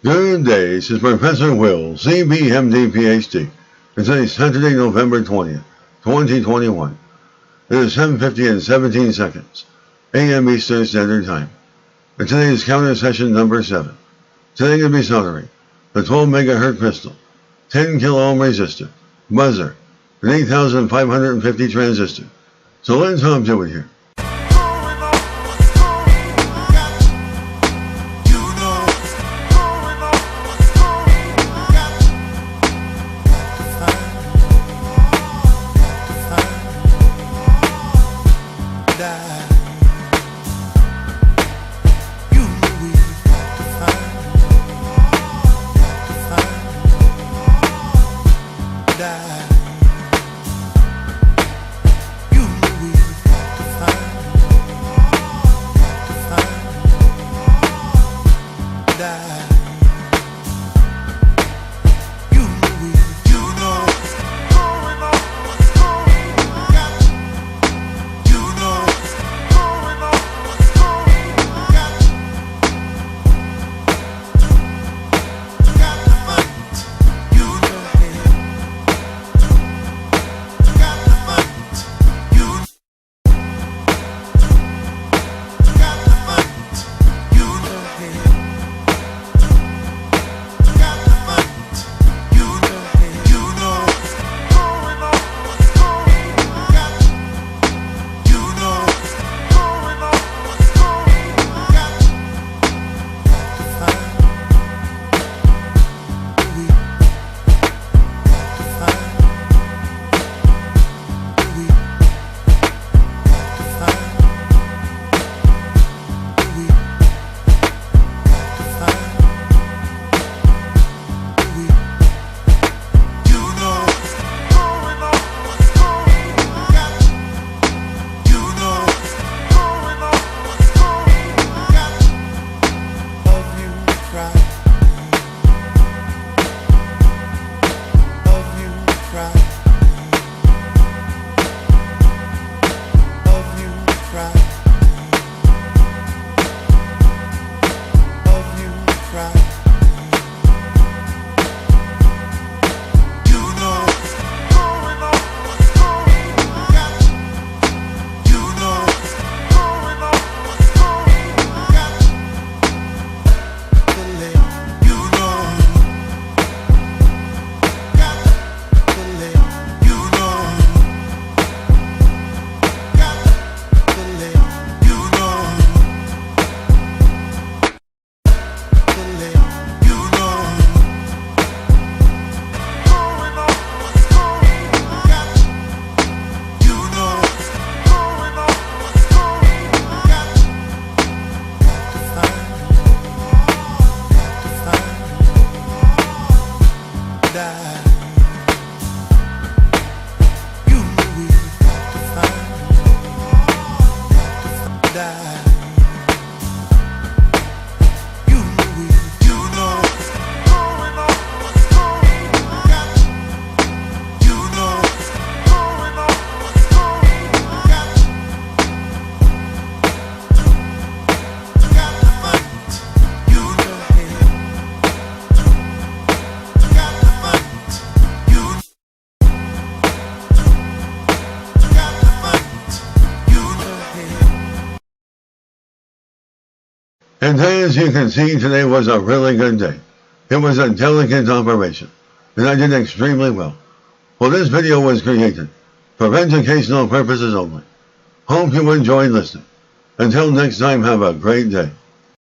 Good day, this is Professor Will, CBMD, PhD. It's Saturday, November 20th, 2021. It is 7:50 and 17 seconds, a.m. Eastern Standard Time. And today is counter session number 7. Today going to be soldering the 12 megahertz crystal, 10 kilo ohm resistor, buzzer, an 8550 transistor. So let's hop to it here. And as you can see, today was a really good day. It was a delicate operation, and I did extremely well. Well, this video was created for educational purposes only. Hope you enjoyed listening. Until next time, have a great day.